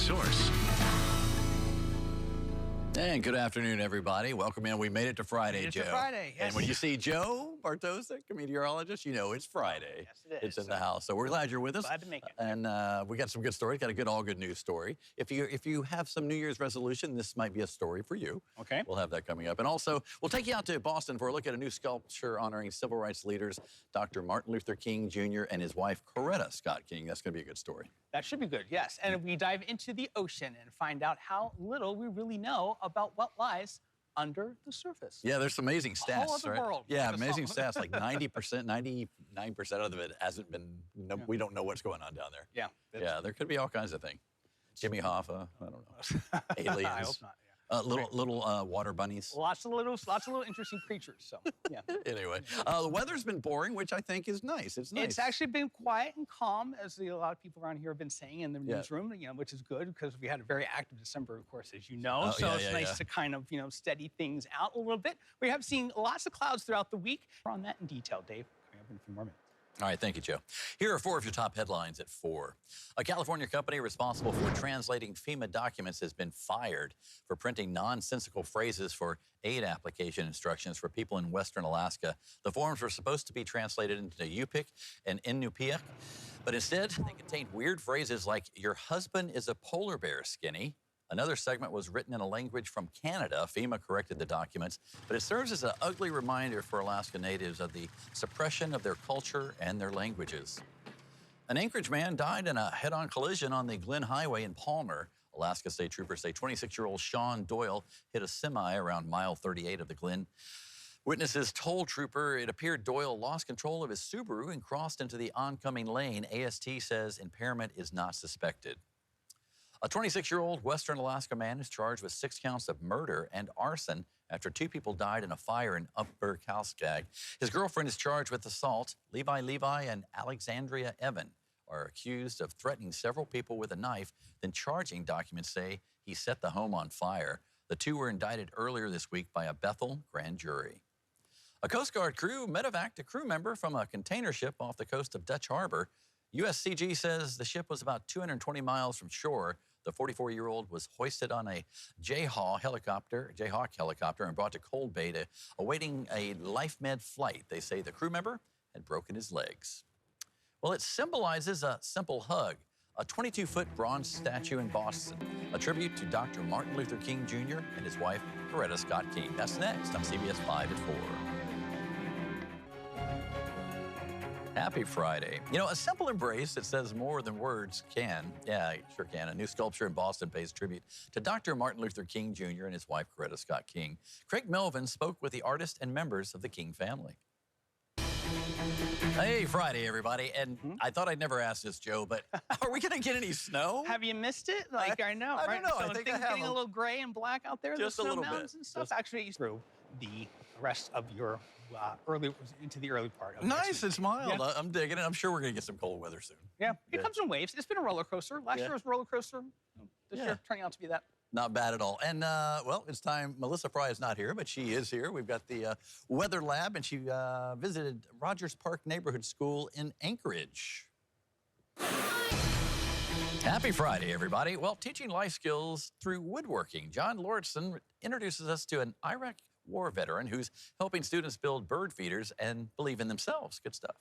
source. And good afternoon, everybody. Welcome in. We made it to Friday, Joe. Friday, yes. And when you see Joe Bartosik, a meteorologist, you know it's Friday. Yes, it is. It's in the house. So we're glad you're with us. Glad to make it. And we got some good stories. Got a good all-good news story. If you have some New Year's resolution, this might be a story for you. Okay. We'll have that coming up. And also, we'll take you out to Boston for a look at a new sculpture honoring civil rights leaders, Dr. Martin Luther King Jr. and his wife, Coretta Scott King. That's going to be a good story. That should be good, yes. And we dive into the ocean and find out how little we really know about what lies under the surface. Yeah, there's some amazing stats, whole other right? world. Yeah, amazing stats. Like 90%, 99% of it hasn't been, we don't know what's going on down there. Yeah. Yeah, there could be all kinds of things. Jimmy Hoffa, I don't know. Aliens. I hope not. Little water bunnies. Lots of little interesting creatures. So, yeah. Anyway, the weather's been boring, which I think is nice. It's nice. It's actually been quiet and calm, as a lot of people around here have been saying in the newsroom, which is good because we had a very active December, of course, as you know. So it's nice to kind of, steady things out a little bit. We have seen lots of clouds throughout the week. We're on that in detail, Dave, coming up in a few more minutes. All right, thank you, Joe. Here are 4 of your top headlines at 4. A California company responsible for translating FEMA documents has been fired for printing nonsensical phrases for aid application instructions for people in western Alaska. The forms were supposed to be translated into Yupik and Inupiaq, but instead they contained weird phrases like, "Your husband is a polar bear, skinny." Another segment was written in a language from Canada. FEMA corrected the documents, but it serves as an ugly reminder for Alaska natives of the suppression of their culture and their languages. An Anchorage man died in a head-on collision on the Glen Highway in Palmer. Alaska State Troopers say 26-year-old Sean Doyle hit a semi around mile 38 of the Glen. Witnesses told Trooper it appeared Doyle lost control of his Subaru and crossed into the oncoming lane. AST says impairment is not suspected. A 26-year-old Western Alaska man is charged with 6 counts of murder and arson after 2 people died in a fire in Upper Kalskag. His girlfriend is charged with assault. Levi and Alexandria Evan are accused of threatening several people with a knife, then charging documents say he set the home on fire. The 2 were indicted earlier this week by a Bethel grand jury. A Coast Guard crew medevaced a crew member from a container ship off the coast of Dutch Harbor. USCG says the ship was about 220 miles from shore. The 44-year-old was hoisted on a Jayhawk helicopter, and brought to Cold Bay awaiting a life med flight. They say the crew member had broken his legs. Well, it symbolizes a simple hug, a 22-foot bronze statue in Boston, a tribute to Dr. Martin Luther King Jr. and his wife, Coretta Scott King. That's next on CBS 5 at 4. Happy Friday. A simple embrace that says more than words can. Yeah, it sure can. A new sculpture in Boston pays tribute to Dr. Martin Luther King Jr. and his wife, Coretta Scott King. Craig Melvin spoke with the artist and members of the King family. Hey, Friday, everybody. And I thought I'd never ask this, Joe, but are we going to get any snow? Have you missed it? I know, I right? don't know. So I think I have getting a little gray and black out there. Just the a snow little bit. mountains and stuff. Actually, through the rest of your into the early part of Nice, it's mild. Yeah. I'm digging it. I'm sure we're going to get some cold weather soon. Yeah, it comes in waves. It's been a roller coaster. Last year was a roller coaster. This year turning out to be that. Not bad at all. And, well, it's time. Melissa Fry is not here, but she is here. We've got the Weather Lab, and she visited Rogers Park Neighborhood School in Anchorage. Happy Friday, everybody. Well, teaching life skills through woodworking. John Lauritsen introduces us to an Iraq War veteran who's helping students build bird feeders and believe in themselves. Good stuff.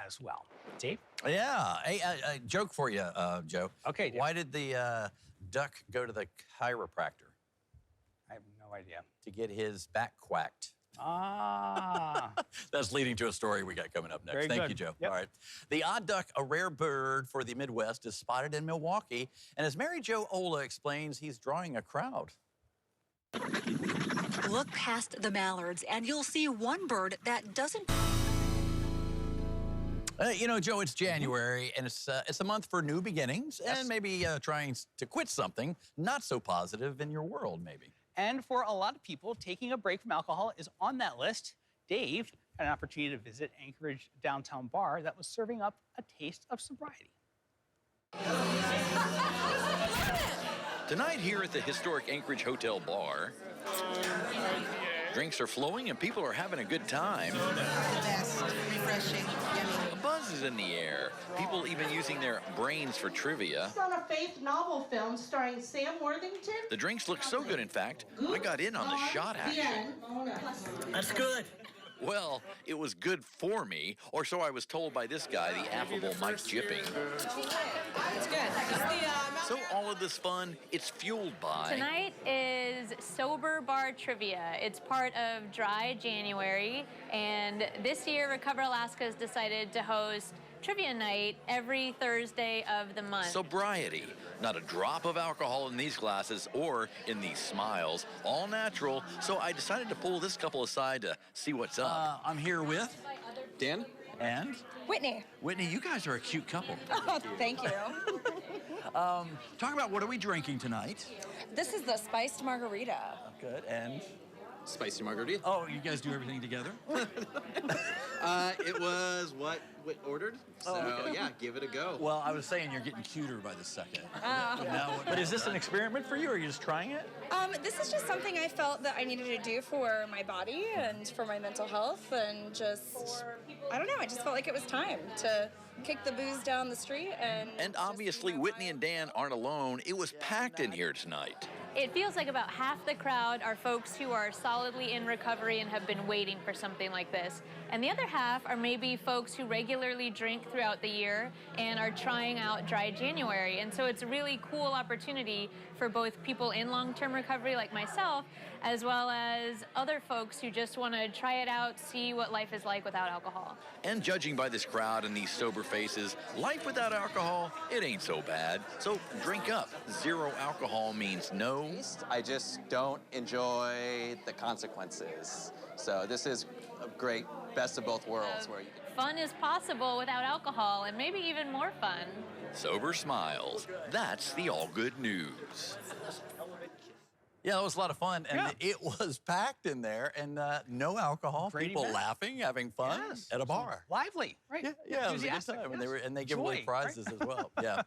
As well. Dave? Yeah. Hey, a joke for you, Joe. Okay, Dave. Why did the duck go to the chiropractor? I have no idea. To get his back quacked. Ah. That's leading to a story we got coming up next. Very Thank good. you, Joe. Yep. All right. The odd duck, a rare bird for the Midwest, is spotted in Milwaukee. And as Mary Jo Ola explains, he's drawing a crowd. Look past the mallards, and you'll see one bird that doesn't... Joe, it's January, and it's a month for new beginnings and maybe trying to quit something not so positive in your world, maybe. And for a lot of people, taking a break from alcohol is on that list. Dave had an opportunity to visit Anchorage downtown bar that was serving up a taste of sobriety. Tonight here at the historic Anchorage Hotel Bar, drinks are flowing and people are having a good time. The best, refreshing, yummy. A buzz prizes in the air. People even using their brains for trivia. It's on a faith novel film starring Sam Worthington. The drinks look so good, in fact, I got in on the shot action. That's good. Well, it was good for me, or so I was told by this guy, the affable Mike Jipping. It's good. So all of this fun, it's fueled by... Tonight is Sober Bar Trivia. It's part of Dry January, and this year Recover Alaska has decided to host Trivia Night every Thursday of the month. Sobriety. Not a drop of alcohol in these glasses or in these smiles. All natural. So I decided to pull this couple aside to see what's up. I'm here with Dan? and Whitney. Whitney. You guys are a cute couple. Oh, thank you. Talk about what are we drinking tonight? This is the spiced margarita. Good. And Spicy margarita. oh, you guys do everything together? It was what Whit ordered. So, okay. yeah, give it a go. Well, I was saying you're getting cuter by the second. Oh. But is this an experiment for you, or are you just trying it? This is just something I felt that I needed to do for my body and for my mental health, and just, I don't know, I just felt like it was time to kick the booze down the street. And obviously, Whitney and Dan aren't alone. It was packed in here tonight. It feels like about half the crowd are folks who are solidly in recovery and have been waiting for something like this. And the other half are maybe folks who regularly drink throughout the year and are trying out Dry January. And so it's a really cool opportunity for both people in long-term recovery like myself, as well as other folks who just want to try it out, see what life is like without alcohol. And judging by this crowd and these sober faces, life without alcohol, it ain't so bad. So drink up. Zero alcohol means no. I just don't enjoy the consequences. So this is a great best of both worlds where you can... Fun is possible without alcohol, and maybe even more fun. Sober smiles. That's the Allgood news. Yeah, it was a lot of fun, and Yeah. it was packed in there, and no alcohol, Great people event. laughing, having fun Yes. at a bar. Lively, right? Yeah, it was a good Enthusiastic, time, and yes. they give away Joy, prizes right? as well. Yeah.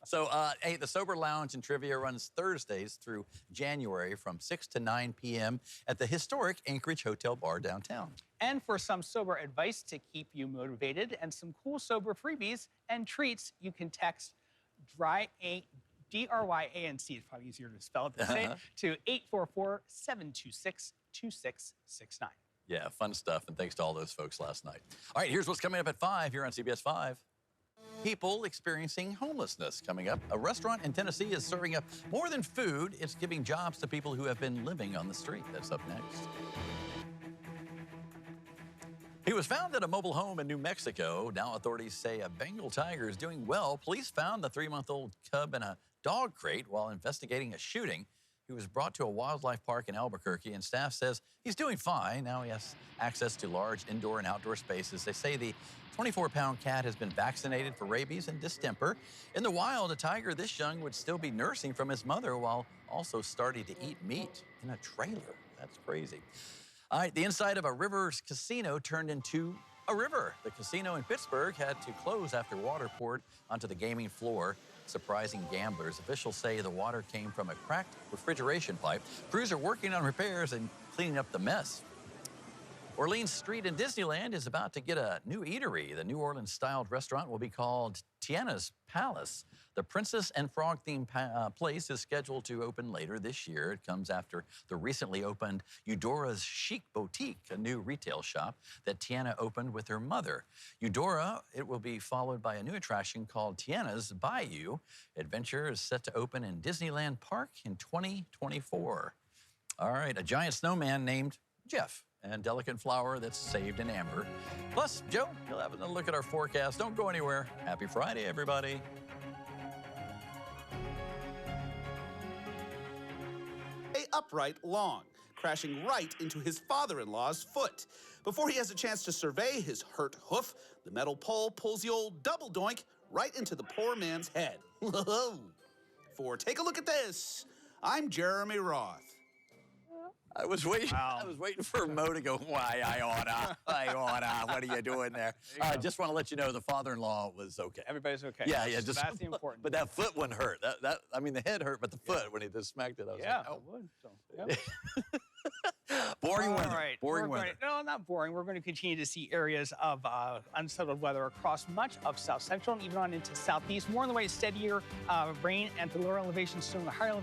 So, hey, the Sober Lounge and Trivia runs Thursdays through January from 6 to 9 p.m. at the historic Anchorage Hotel Bar downtown. And for some sober advice to keep you motivated and some cool sober freebies and treats, you can text DRYANC, it's probably easier to spell it than say it, to 844-726-2669. Yeah, fun stuff, and thanks to all those folks last night. All right, here's what's coming up at 5 here on CBS 5. People experiencing homelessness coming up. A restaurant in Tennessee is serving up more than food. It's giving jobs to people who have been living on the street. That's up next. He was found at a mobile home in New Mexico. Now authorities say a Bengal tiger is doing well. Police found the 3-month-old cub in a dog crate while investigating a shooting. He was brought to a wildlife park in Albuquerque, and staff says he's doing fine. Now he has access to large indoor and outdoor spaces. They say the 24-pound cat has been vaccinated for rabies and distemper. In the wild, a tiger this young would still be nursing from his mother while also starting to eat meat in a trailer. That's crazy. All right, the inside of a Rivers casino turned into a river. The casino in Pittsburgh had to close after water poured onto the gaming floor, surprising gamblers. Officials say the water came from a cracked refrigeration pipe. Crews are working on repairs and cleaning up the mess. Orleans Street in Disneyland is about to get a new eatery. The New Orleans-styled restaurant will be called Tiana's Palace. The Princess and Frog-themed place is scheduled to open later this year. It comes after the recently opened Eudora's Chic Boutique, a new retail shop that Tiana opened with her mother. Eudora, it will be followed by a new attraction called Tiana's Bayou. Adventure is set to open in Disneyland Park in 2024. All right, a giant snowman named Jeff and delicate flower that's saved in amber. Plus, Joe, you'll have a look at our forecast. Don't go anywhere. Happy Friday, everybody. Upright long, crashing right into his father-in-law's foot. Before he has a chance to survey his hurt hoof, the metal pole pulls the old double doink right into the poor man's head. For Take a Look at This, I'm Jeremy Roth. I was waiting. Wow. I was waiting for Mo to go. Why I oughta. What are you doing there? I just want to let you know the father-in-law was okay. Everybody's okay. Yeah, yeah. Just That's the important. But that foot one hurt. I mean, the head hurt, but the foot when he just smacked it, I was yeah, like, oh. it would. So, yeah. Boring weather. All right. Boring weather. No, not boring. We're going to continue to see areas of unsettled weather across much of south central and even on into southeast. More on the way, steadier rain at the lower elevations, still in the higher elevations.